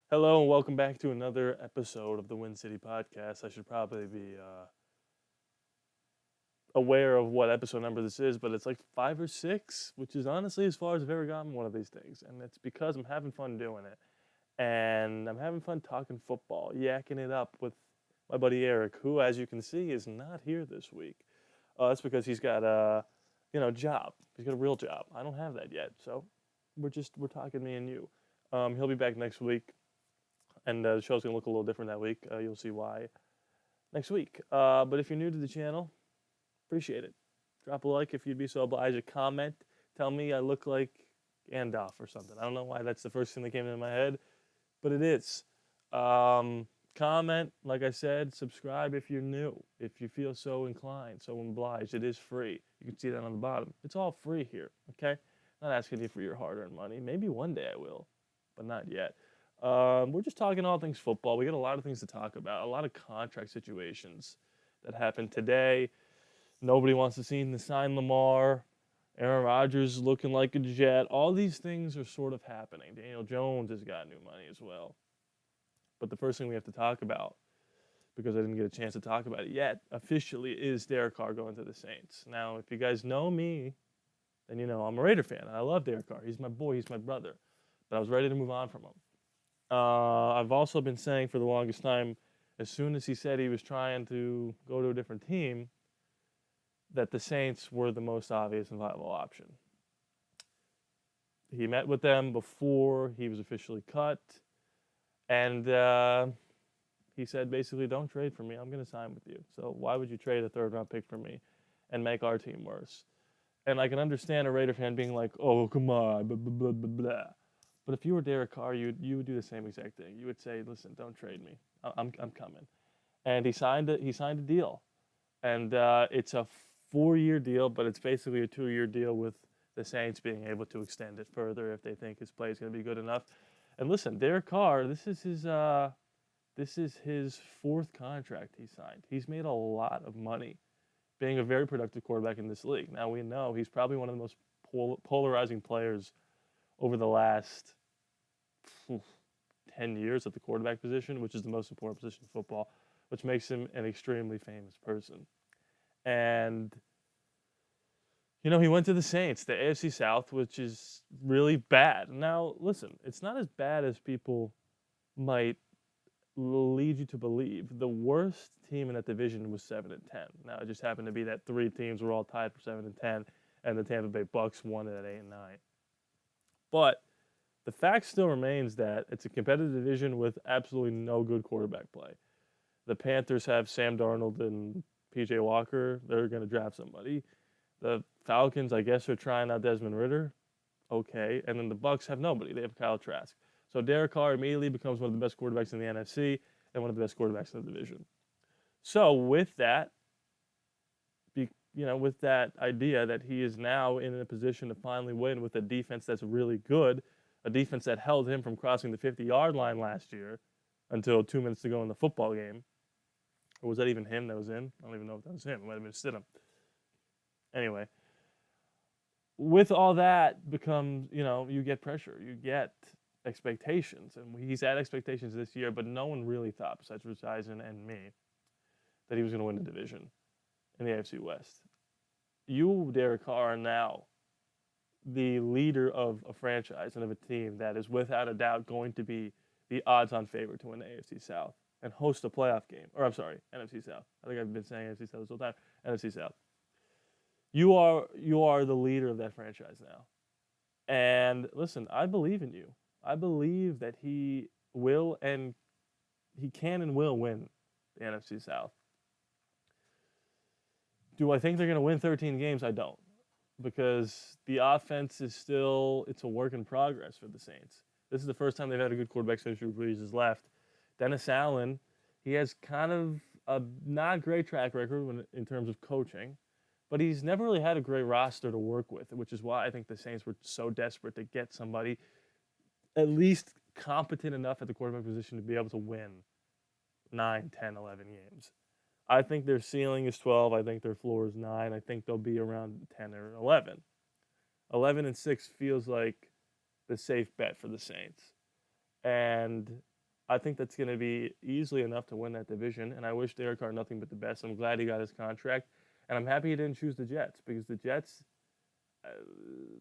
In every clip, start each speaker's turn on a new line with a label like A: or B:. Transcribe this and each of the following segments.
A: Hello and welcome back to another episode of the Win City Podcast. I should probably be aware of what episode number this is, but it's like 5 or 6, which is honestly as far as I've ever gotten one of these things. And it's because I'm having fun doing it. And I'm having fun talking football, yakking it up with my buddy Eric, who, as you can see, is not here this week. That's because he's got a, job. He's got a real job. I don't have that yet. So we're talking me and you. He'll be back next week. And the show's going to look a little different that week. You'll see why next week. But if you're new to the channel, appreciate it. Drop a like if you'd be so obliged. A comment. Tell me I look like Gandalf or something. I don't know why that's the first thing that came into my head, but it is. Comment, like I said, subscribe if you're new, if you feel so inclined, so obliged. It is free. You can see that on the bottom. It's all free here, okay? Not asking you for your hard-earned money. Maybe one day I will, but not yet. We're just talking all things football. We got a lot of things to talk about, a lot of contract situations that happened today. Nobody wants to see the sign Lamar. Aaron Rodgers looking like a Jet. All these things are sort of happening. Daniel Jones has got new money as well. But the first thing we have to talk about, because I didn't get a chance to talk about it yet, officially is Derek Carr going to the Saints. Now, if you guys know me, then you know I'm a Raider fan. I love Derek Carr. He's my boy. He's my brother. But I was ready to move on from him. I've also been saying for the longest time, as soon as he said he was trying to go to a different team, that the Saints were the most obvious and viable option. He met with them before he was officially cut, and he said basically, don't trade for me. I'm going to sign with you. So why would you trade a third-round pick for me and make our team worse? And I can understand a Raider fan being like, oh, come on, blah, blah, blah, blah, blah. But if you were Derek Carr, you would do the same exact thing. You would say, "Listen, don't trade me. I'm coming." And he signed a deal, and it's a 4-year deal, but it's basically a 2-year deal with the Saints being able to extend it further if they think his play is going to be good enough. And listen, Derek Carr, this is his 4th contract he signed. He's made a lot of money, being a very productive quarterback in this league. Now we know he's probably one of the most polarizing players over the last 10 years at the quarterback position, which is the most important position in football, which makes him an extremely famous person. And, he went to the Saints, the AFC South, which is really bad. Now, listen, it's not as bad as people might lead you to believe. The worst team in that division was 7-10. Now, it just happened to be that 3 teams were all tied for 7-10, and the Tampa Bay Bucks won it at 8-9. But the fact still remains that it's a competitive division with absolutely no good quarterback play. The Panthers have Sam Darnold and PJ Walker. They're going to draft somebody. The Falcons, I guess, are trying out Desmond Ridder. Okay. And then the Bucks have nobody. They have Kyle Trask. So Derek Carr immediately becomes one of the best quarterbacks in the NFC and one of the best quarterbacks in the division. So with that, with that idea that he is now in a position to finally win with a defense that's really good, a defense that held him from crossing the 50-yard line last year until 2 minutes to go in the football game. Or was that even him that was in? I don't even know if that was him. It might have been Stidham. Anyway, with all that becomes, you get pressure. You get expectations. And he's had expectations this year, but no one really thought, besides Rich Eisen and me, that he was going to win the division in the AFC West. You, Derek Carr, are now the leader of a franchise and of a team that is without a doubt going to be the odds-on favorite to win the AFC South and host a playoff game. Or I'm sorry, NFC South. I think I've been saying NFC South this whole time. NFC South. You are the leader of that franchise now. And listen, I believe in you. I believe that he can and will win the NFC South. Do I think they're going to win 13 games? I don't. Because the offense is it's a work in progress for the Saints. This is the first time they've had a good quarterback since Drew Brees has left. Dennis Allen, he has kind of a not great track record in terms of coaching, but he's never really had a great roster to work with, which is why I think the Saints were so desperate to get somebody at least competent enough at the quarterback position to be able to win 9, 10, 11 games. I think their ceiling is 12. I think their floor is 9. I think they'll be around 10 or 11. 11-6 feels like the safe bet for the Saints. And I think that's going to be easily enough to win that division. And I wish Derek Carr nothing but the best. I'm glad he got his contract. And I'm happy he didn't choose the Jets because the Jets, uh,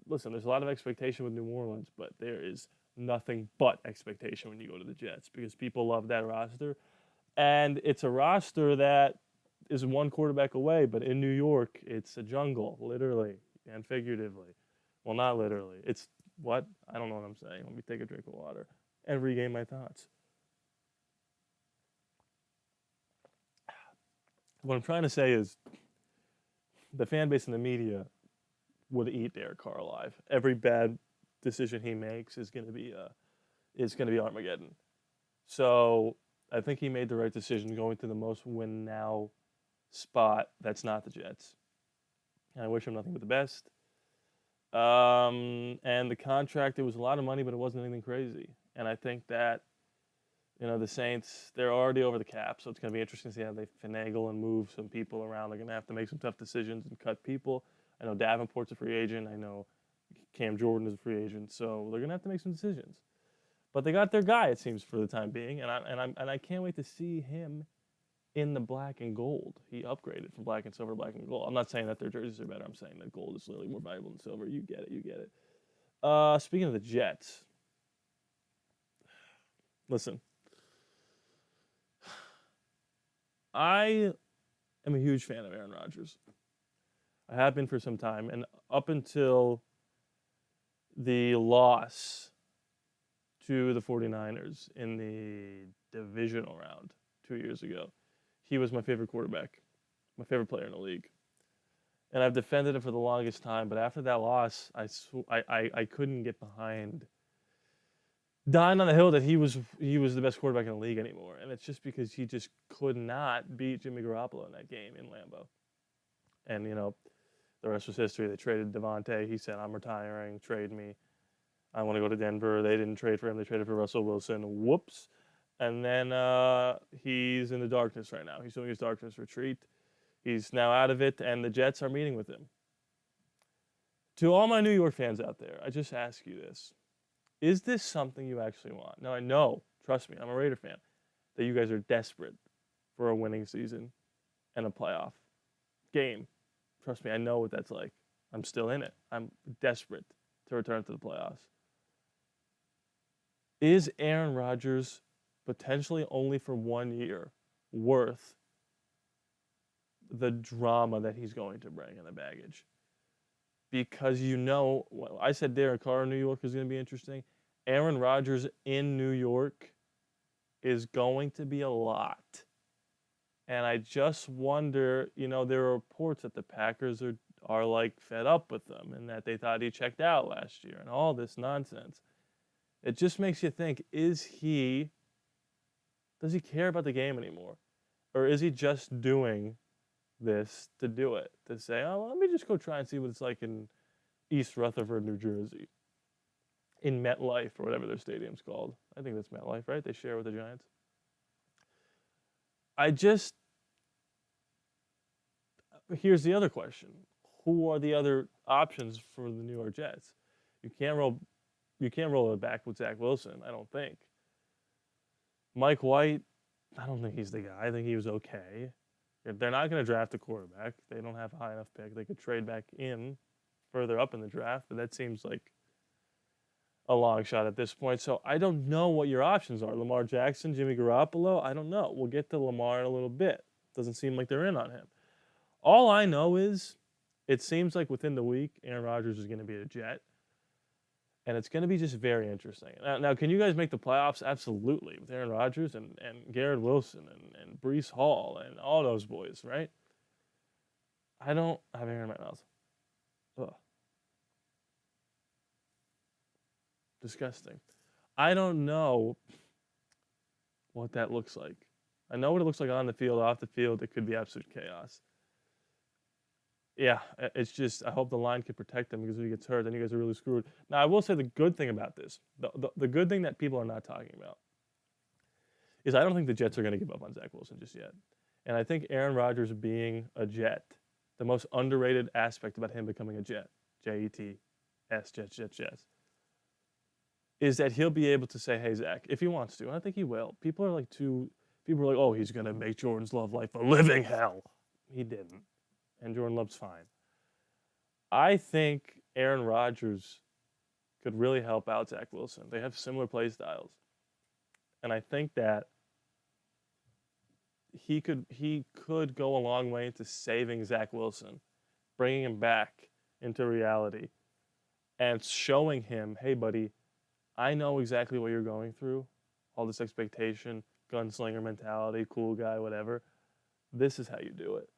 A: listen, there's a lot of expectation with New Orleans, but there is nothing but expectation when you go to the Jets because people love that roster. And it's a roster that is one quarterback away, but in New York, it's a jungle, literally and figuratively. Well, not literally. It's what? I don't know what I'm saying. Let me take a drink of water and regain my thoughts. What I'm trying to say is the fan base and the media would eat Derek Carr alive. Every bad decision he makes is going to be Armageddon. So I think he made the right decision going to the most win now spot that's not the Jets. And I wish him nothing but the best. And the contract, it was a lot of money, but it wasn't anything crazy. And I think that, the Saints, they're already over the cap, so it's going to be interesting to see how they finagle and move some people around. They're going to have to make some tough decisions and cut people. I know Davenport's a free agent. I know Cam Jordan is a free agent, so they're going to have to make some decisions. But they got their guy, it seems, for the time being, and I can't wait to see him in the black and gold. He upgraded from black and silver to black and gold. I'm not saying that their jerseys are better. I'm saying that gold is literally more valuable than silver. You get it. Speaking of the Jets, listen, I am a huge fan of Aaron Rodgers. I have been for some time, and up until the loss to the 49ers in the divisional round 2 years ago, he was my favorite quarterback, my favorite player in the league. And I've defended him for the longest time, but after that loss, I couldn't get behind dying on the hill that he was the best quarterback in the league anymore. And it's just because he just could not beat Jimmy Garoppolo in that game in Lambeau. And, the rest was history. They traded Devontae. He said, I'm retiring, trade me. I want to go to Denver. They didn't trade for him. They traded for Russell Wilson. Whoops. And then he's in the darkness right now. He's doing his darkness retreat. He's now out of it, and the Jets are meeting with him. To all my New York fans out there, I just ask you this. Is this something you actually want? Now, I know, trust me, I'm a Raider fan, that you guys are desperate for a winning season and a playoff game. Trust me, I know what that's like. I'm still in it. I'm desperate to return to the playoffs. Is Aaron Rodgers potentially only for 1 year worth the drama that he's going to bring and the baggage? Because I said Derek Carr in New York is going to be interesting. Aaron Rodgers in New York is going to be a lot. And I just wonder, there are reports that the Packers are like fed up with them and that they thought he checked out last year and all this nonsense. It just makes you think, does he care about the game anymore? Or is he just doing this to do it? To say, oh, well, let me just go try and see what it's like in East Rutherford, New Jersey. In MetLife, or whatever their stadium's called. I think that's MetLife, right? They share with the Giants. Here's the other question. Who are the other options for the New York Jets? You can't roll it back with Zach Wilson, I don't think. Mike White, I don't think he's the guy. I think he was okay. They're not going to draft a quarterback. They don't have a high enough pick. They could trade back in further up in the draft, but that seems like a long shot at this point. So I don't know what your options are. Lamar Jackson, Jimmy Garoppolo, I don't know. We'll get to Lamar in a little bit. Doesn't seem like they're in on him. All I know is it seems like within the week, Aaron Rodgers is going to be a Jet. And it's going to be just very interesting. Now, can you guys make the playoffs? Absolutely. With Aaron Rodgers and Garrett Wilson and Breece Hall and all those boys, right? I don't have air in my mouth. Ugh. Disgusting. I don't know what that looks like. I know what it looks like on the field, off the field. It could be absolute chaos. Yeah, it's just, I hope the line can protect him because if he gets hurt, then you guys are really screwed. Now, I will say the good thing about this, the good thing that people are not talking about, is I don't think the Jets are going to give up on Zach Wilson just yet. And I think Aaron Rodgers being a Jet, the most underrated aspect about him becoming a Jet, Jets, Jets. is that he'll be able to say, hey, Zach, if he wants to, and I think he will. People are like, oh, he's going to make Jordan's love life a living hell. He didn't. And Jordan Love's fine. I think Aaron Rodgers could really help out Zach Wilson. They have similar play styles. And I think that he could go a long way into saving Zach Wilson, bringing him back into reality, and showing him, hey, buddy, I know exactly what you're going through, all this expectation, gunslinger mentality, cool guy, whatever. This is how you do it.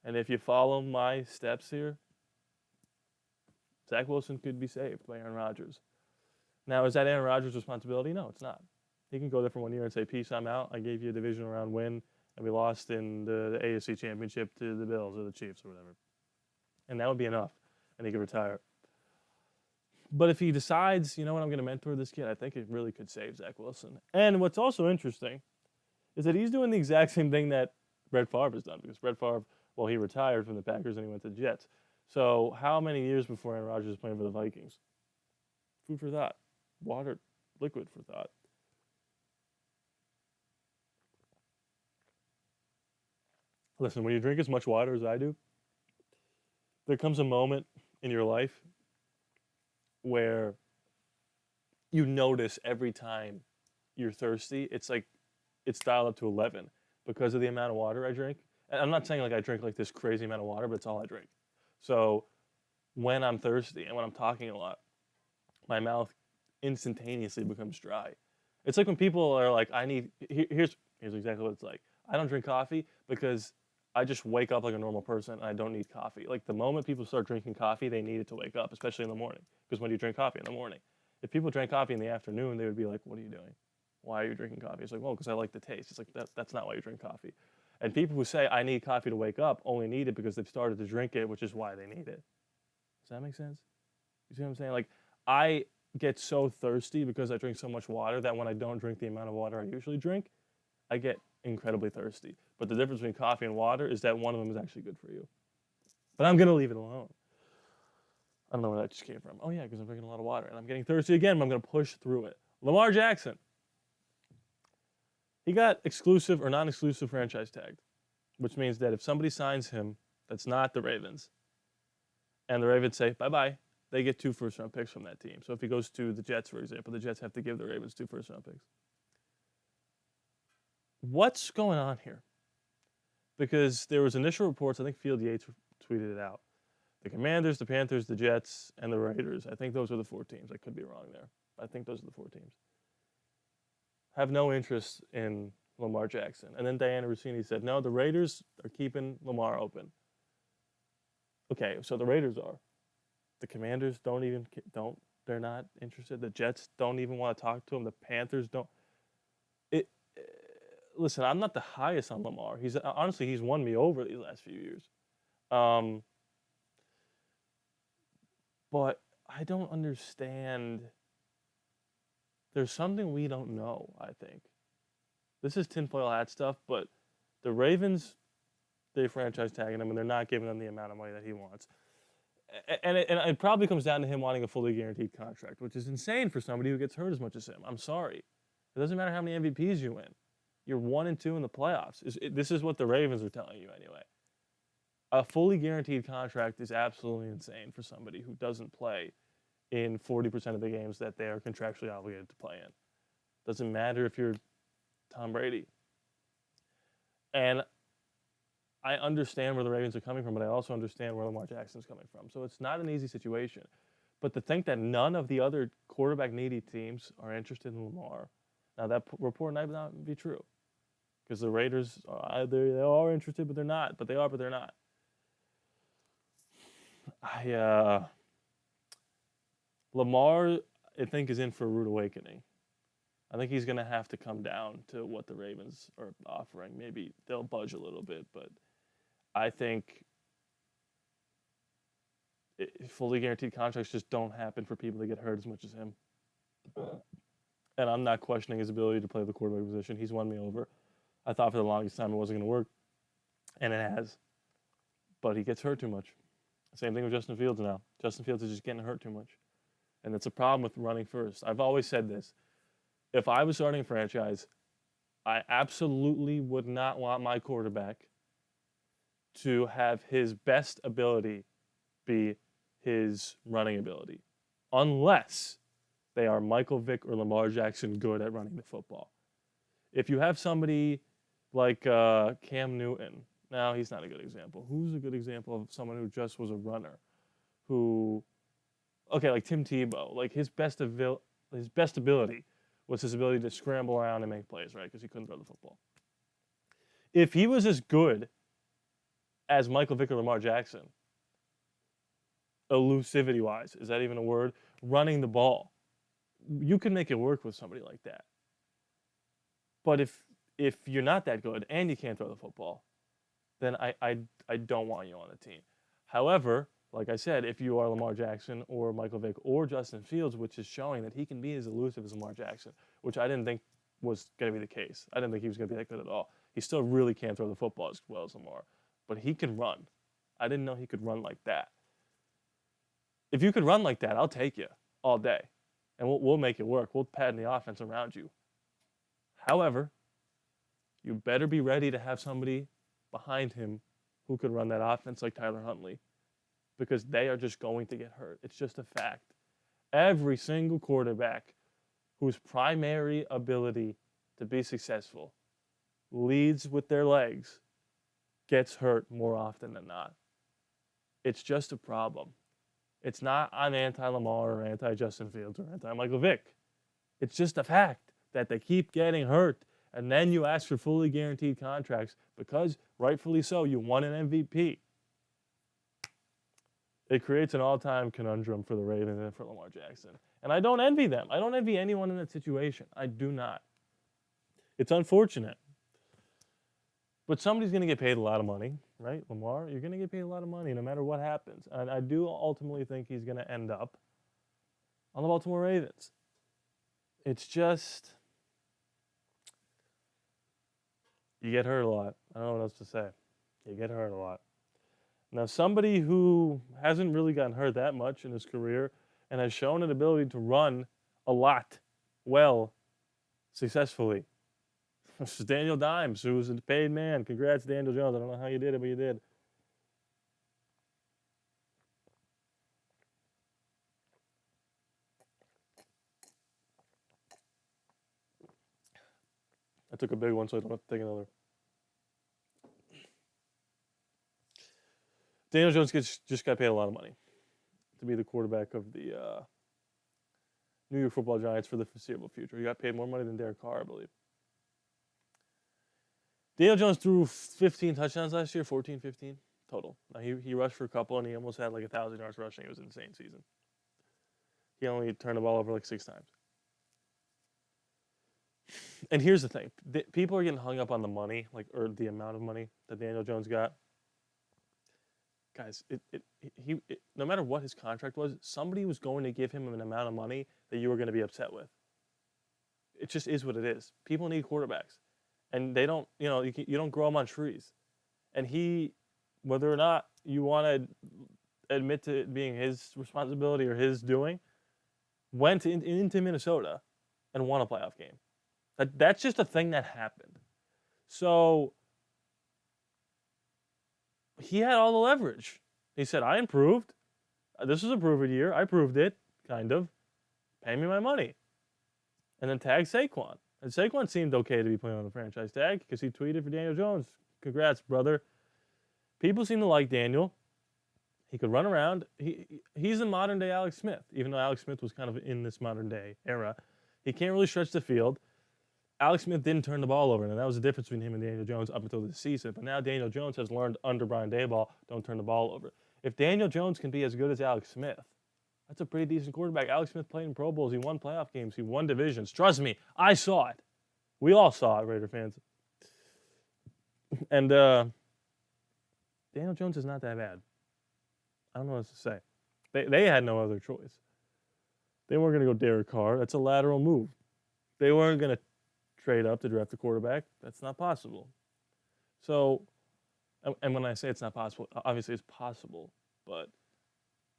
A: And if you follow my steps here, Zach Wilson could be saved by Aaron Rodgers. Now, is that Aaron Rodgers' responsibility? No, it's not. He can go there for 1 year and say, peace, I'm out. I gave you a divisional round win, and we lost in the AFC Championship to the Bills or the Chiefs or whatever. And that would be enough, and he could retire. But if he decides, you know what, I'm going to mentor this kid, I think it really could save Zach Wilson. And what's also interesting is that he's doing the exact same thing that Brett Favre has done, because Brett Favre, well, he retired from the Packers and he went to the Jets. So how many years before Aaron Rodgers was playing for the Vikings? Food for thought. Water, liquid for thought. Listen, when you drink as much water as I do, there comes a moment in your life where you notice every time you're thirsty, it's like it's dialed up to 11 because of the amount of water I drink. And I'm not saying like I drink like this crazy amount of water, but it's all I drink. So when I'm thirsty and when I'm talking a lot, my mouth instantaneously becomes dry. It's like when people are like, here's exactly what it's like. I don't drink coffee because I just wake up like a normal person and I don't need coffee. Like the moment people start drinking coffee, they need it to wake up, especially in the morning. Because when do you drink coffee? In the morning. If people drank coffee in the afternoon, they would be like, what are you doing? Why are you drinking coffee? It's like, well, because I like the taste. It's like, that's not why you drink coffee. And people who say, I need coffee to wake up, only need it because they've started to drink it, which is why they need it. Does that make sense? You see what I'm saying? Like, I get so thirsty because I drink so much water that when I don't drink the amount of water I usually drink, I get incredibly thirsty. But the difference between coffee and water is that one of them is actually good for you. But I'm going to leave it alone. I don't know where that just came from. Oh, yeah, because I'm drinking a lot of water. And I'm getting thirsty again, but I'm going to push through it. Lamar Jackson. He got exclusive or non-exclusive franchise tagged, which means that if somebody signs him that's not the Ravens, and the Ravens say, bye-bye, they get 2 first-round picks from that team. So if he goes to the Jets, for example, the Jets have to give the Ravens 2 first-round picks. What's going on here? Because there was initial reports, I think Field Yates tweeted it out. The Commanders, the Panthers, the Jets, and the Raiders. I think those are the 4 teams. I could be wrong there. I think those are the 4 teams. Have no interest in Lamar Jackson. And then Diana Rossini said, no, the Raiders are keeping Lamar open. Okay, so the Raiders are. The Commanders they're not interested. The Jets don't even want to talk to him. The Panthers don't. Listen, I'm not the highest on Lamar. Honestly, he's won me over these last few years. But I don't understand. There's something we don't know, I think. This is tinfoil hat stuff, but the Ravens, they franchise tagging him, and they're not giving him the amount of money that he wants. And it probably comes down to him wanting a fully guaranteed contract, which is insane for somebody who gets hurt as much as him. I'm sorry. It doesn't matter how many MVPs you win. You're 1-2 in the playoffs. This is what the Ravens are telling you anyway. A fully guaranteed contract is absolutely insane for somebody who doesn't play in 40% of the games that they are contractually obligated to play in. Doesn't matter if you're Tom Brady. And I understand where the Ravens are coming from, but I also understand where Lamar Jackson is coming from. So it's not an easy situation. But to think that none of the other quarterback-needy teams are interested in Lamar, now that report might not be true. Because the Raiders, they are interested, but they're not. But they are, but they're not. Lamar, I think, is in for a rude awakening. I think he's going to have to come down to what the Ravens are offering. Maybe they'll budge a little bit, but I think fully guaranteed contracts just don't happen for people that get hurt as much as him. And I'm not questioning his ability to play the quarterback position. He's won me over. I thought for the longest time it wasn't going to work, and it has. But he gets hurt too much. Same thing with Justin Fields now. Justin Fields is just getting hurt too much. And it's a problem with running first. I've always said this. If I was starting a franchise, I absolutely would not want my quarterback to have his best ability be his running ability, unless they are Michael Vick or Lamar Jackson good at running the football. If you have somebody like Cam Newton, now he's not a good example. Who's a good example of someone who just was a runner? Like Tim Tebow, like his best ability was his ability to scramble around and make plays, right? Because he couldn't throw the football. If he was as good as Michael Vick or Lamar Jackson, elusivity-wise, is that even a word? Running the ball, you can make it work with somebody like that. But if you're not that good and you can't throw the football, then I don't want you on the team. However, like I said, if you are Lamar Jackson or Michael Vick or Justin Fields, which is showing that he can be as elusive as Lamar Jackson, which I didn't think was going to be the case. I didn't think he was going to be that good at all. He still really can't throw the football as well as Lamar, but he can run. I didn't know he could run like that. If you could run like that, I'll take you all day, and we'll make it work. We'll pattern the offense around you. However, you better be ready to have somebody behind him who could run that offense like Tyler Huntley, because they are just going to get hurt. It's just a fact. Every single quarterback whose primary ability to be successful leads with their legs gets hurt more often than not. It's just a problem. It's not I'm anti-Lamar or anti-Justin Fields or anti-Michael Vick. It's just a fact that they keep getting hurt, and then you ask for fully guaranteed contracts because, rightfully so, you won an MVP. It creates an all-time conundrum for the Ravens and for Lamar Jackson. And I don't envy them. I don't envy anyone in that situation. I do not. It's unfortunate. But somebody's going to get paid a lot of money, right? Lamar, you're going to get paid a lot of money no matter what happens. And I do ultimately think he's going to end up on the Baltimore Ravens. It's just, you get hurt a lot. I don't know what else to say. You get hurt a lot. Now, somebody who hasn't really gotten hurt that much in his career and has shown an ability to run a lot, well, successfully, this is Daniel Dimes, who was a paid man. Congrats, Daniel Jones. I don't know how you did it, but you did. I took a big one, so I don't have to take another. Daniel Jones just got paid a lot of money to be the quarterback of the New York Football Giants for the foreseeable future. He got paid more money than Derek Carr, I believe. Daniel Jones threw 15 touchdowns last year, 14, 15 total. Now, he rushed for a couple, and he almost had like 1,000 yards rushing. It was an insane season. He only turned the ball over like 6 times. And here's the thing. People are getting hung up on the money, or the amount of money that Daniel Jones got. Guys, no matter what his contract was, somebody was going to give him an amount of money that you were going to be upset with. It just is what it is. People need quarterbacks. And they don't, you don't grow them on trees. And he, whether or not you want to admit to it being his responsibility or his doing, went into Minnesota and won a playoff game. That's just a thing that happened. So he had all the leverage. He said, I improved. This was a proven year. I proved it, kind of. Pay me my money. And then tag Saquon. And Saquon seemed okay to be playing on the franchise tag because he tweeted for Daniel Jones. Congrats, brother. People seem to like Daniel. He could run around. He's a modern-day Alex Smith, even though Alex Smith was kind of in this modern-day era. He can't really stretch the field. Alex Smith didn't turn the ball over, and that was the difference between him and Daniel Jones up until this season. But now Daniel Jones has learned under Brian Daboll, don't turn the ball over. If Daniel Jones can be as good as Alex Smith, that's a pretty decent quarterback. Alex Smith played in Pro Bowls. He won playoff games. He won divisions. Trust me, I saw it. We all saw it, Raider fans. And Daniel Jones is not that bad. I don't know what else to say. They had no other choice. They weren't going to go Derek Carr. That's a lateral move. They weren't going to trade up to draft a quarterback. That's not possible. So, and when I say it's not possible, obviously it's possible, but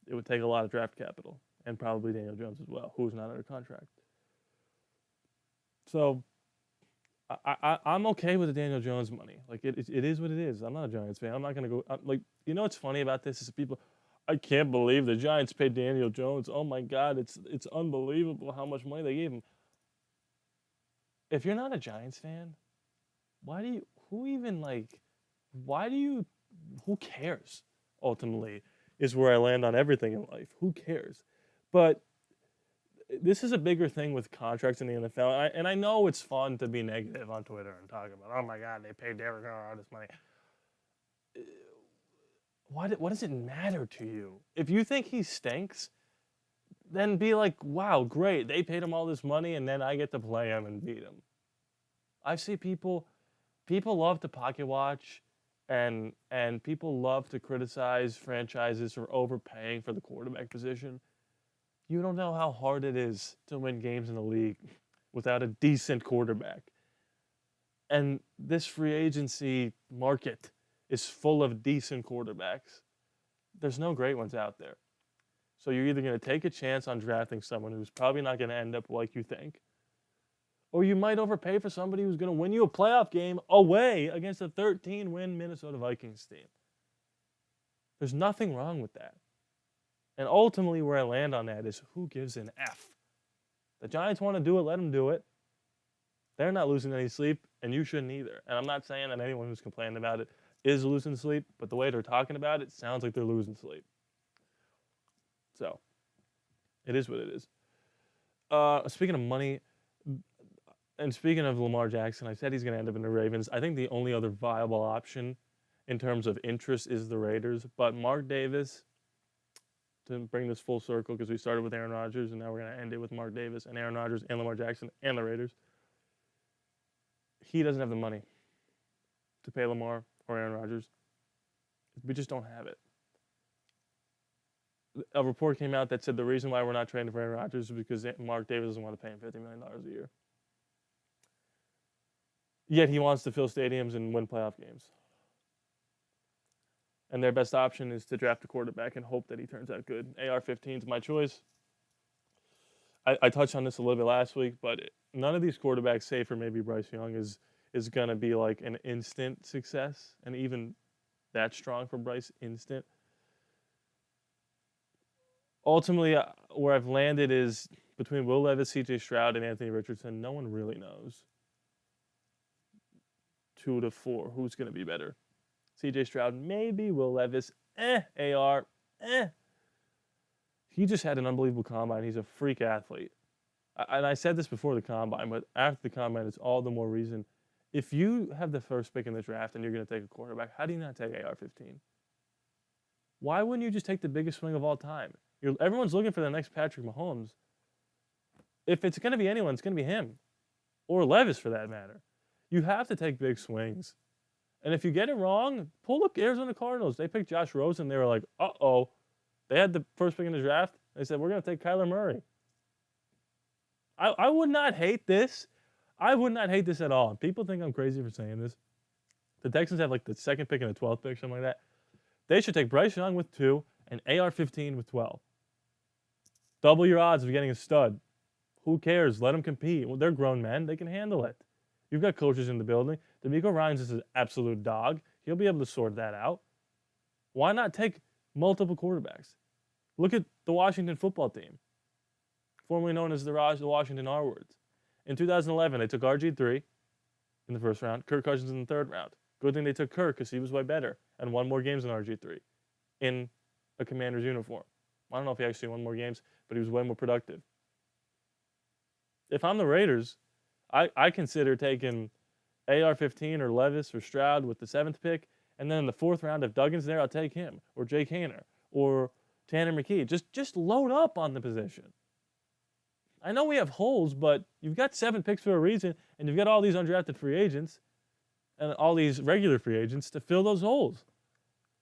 A: it would take a lot of draft capital. and probably Daniel Jones as well, who's not under contract. So I'm okay with the Daniel Jones money. Like it is what it is. I'm not a Giants fan. I'm not gonna go. What's funny about this is people. I can't believe the Giants paid Daniel Jones. Oh my God, it's unbelievable how much money they gave him. If you're not a Giants fan, why do you? Who even like? Why do you? Who cares? Ultimately, is where I land on everything in life. Who cares? But this is a bigger thing with contracts in the NFL, and I know it's fun to be negative on Twitter and talk about, oh my God, they paid Derek Carr all this money. What does it matter to you? If you think he stinks, then be like, wow, great, they paid him all this money, and then I get to play him and beat him. I see people love to pocket watch, and people love to criticize franchises for overpaying for the quarterback position. You don't know how hard it is to win games in the league without a decent quarterback. And this free agency market is full of decent quarterbacks. There's no great ones out there. So you're either going to take a chance on drafting someone who's probably not going to end up like you think, or you might overpay for somebody who's going to win you a playoff game away against a 13-win Minnesota Vikings team. There's nothing wrong with that. And ultimately, where I land on that is who gives an F? The Giants want to do it, let them do it. They're not losing any sleep, and you shouldn't either. And I'm not saying that anyone who's complaining about it is losing sleep, but the way they're talking about it sounds like they're losing sleep. So, it is what it is. Speaking of money, and speaking of Lamar Jackson, I said he's going to end up in the Ravens. I think the only other viable option in terms of interest is the Raiders. But Mark Davis, to bring this full circle, because we started with Aaron Rodgers, and now we're going to end it with Mark Davis and Aaron Rodgers and Lamar Jackson and the Raiders. He doesn't have the money to pay Lamar or Aaron Rodgers. We just don't have it. A report came out that said the reason why we're not trading for Aaron Rodgers is because Mark Davis doesn't want to pay him $50 million a year. Yet he wants to fill stadiums and win playoff games. And their best option is to draft a quarterback and hope that he turns out good. AR-15 is my choice. I touched on this a little bit last week, but none of these quarterbacks, save for maybe Bryce Young, is going to be like an instant success. And even that strong for Bryce, instant. Ultimately, where I've landed is between Will Levis, C.J. Stroud, and Anthony Richardson. No one really knows 2 to 4 who's going to be better. C.J. Stroud, maybe. Will Levis, AR, He just had an unbelievable combine. He's a freak athlete. And I said this before the combine, but after the combine, it's all the more reason. If you have the first pick in the draft and you're going to take a quarterback, how do you not take AR-15? Why wouldn't you just take the biggest swing of all time? Everyone's looking for the next Patrick Mahomes. If it's going to be anyone, it's going to be him. Or Levis, for that matter. You have to take big swings. And if you get it wrong, pull up Arizona Cardinals. They picked Josh Rosen. They were like, uh-oh. They had the first pick in the draft. They said, we're going to take Kyler Murray. I would not hate this. I would not hate this at all. People think I'm crazy for saying this. The Texans have like the second pick and the 12th pick, something like that. They should take Bryce Young with 2 and AR-15 with 12. Double your odds of getting a stud. Who cares? Let them compete. Well, they're grown men. They can handle it. You've got coaches in the building. DeMeco Ryans is an absolute dog. He'll be able to sort that out. Why not take multiple quarterbacks? Look at the Washington football team, formerly known as the Washington R-Words. In 2011, they took RG3 in the first round, Kirk Cousins in the third round. Good thing they took Kirk because he was way better and won more games than RG3 in a Commander's uniform. I don't know if he actually won more games, but he was way more productive. If I'm the Raiders, I consider taking AR-15 or Levis or Stroud with the 7th pick, and then in the 4th round, if Duggan's there, I'll take him, or Jake Haener, or Tanner McKee. Just load up on the position. I know we have holes, but you've got 7 picks for a reason, and you've got all these undrafted free agents and all these regular free agents to fill those holes.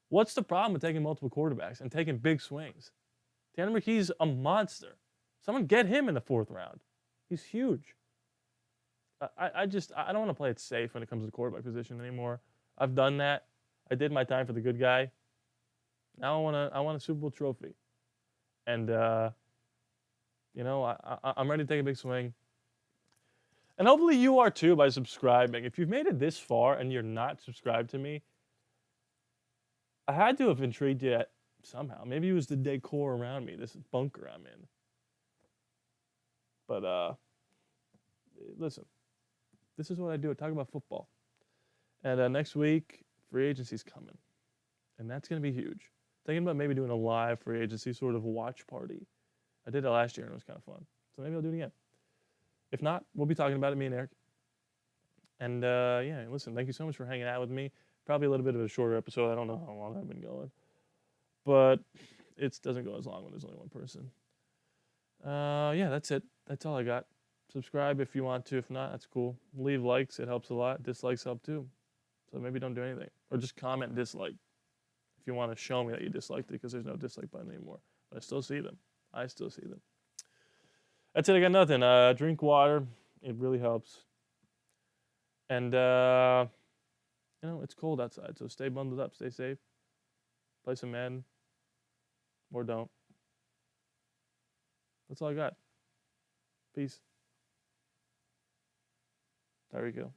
A: What's the problem with taking multiple quarterbacks and taking big swings? Tanner McKee's a monster. Someone get him in the 4th round. He's huge. I don't want to play it safe when it comes to the quarterback position anymore. I've done that. I did my time for the good guy. Now I want a Super Bowl trophy. And I'm ready to take a big swing. And hopefully you are too by subscribing. If you've made it this far and you're not subscribed to me, I had to have intrigued you somehow. Maybe it was the decor around me, this bunker I'm in. But listen, this is what I do. I talk about football. And next week, free agency's coming. And that's going to be huge. Thinking about maybe doing a live free agency sort of watch party. I did it last year and it was kind of fun. So maybe I'll do it again. If not, we'll be talking about it, me and Eric. And yeah, listen, thank you so much for hanging out with me. Probably a little bit of a shorter episode. I don't know how long I've been going. But it doesn't go as long when there's only one person. Yeah, that's it. That's all I got. Subscribe if you want to. If not, that's cool. Leave likes. It helps a lot. Dislikes help too. So maybe don't do anything. Or just comment dislike if you want to show me that you disliked it, because there's no dislike button anymore. But I still see them. I still see them. That's it. I got nothing. Drink water. It really helps. And, it's cold outside. So stay bundled up. Stay safe. Play some Madden. Or don't. That's all I got. Peace. There we go.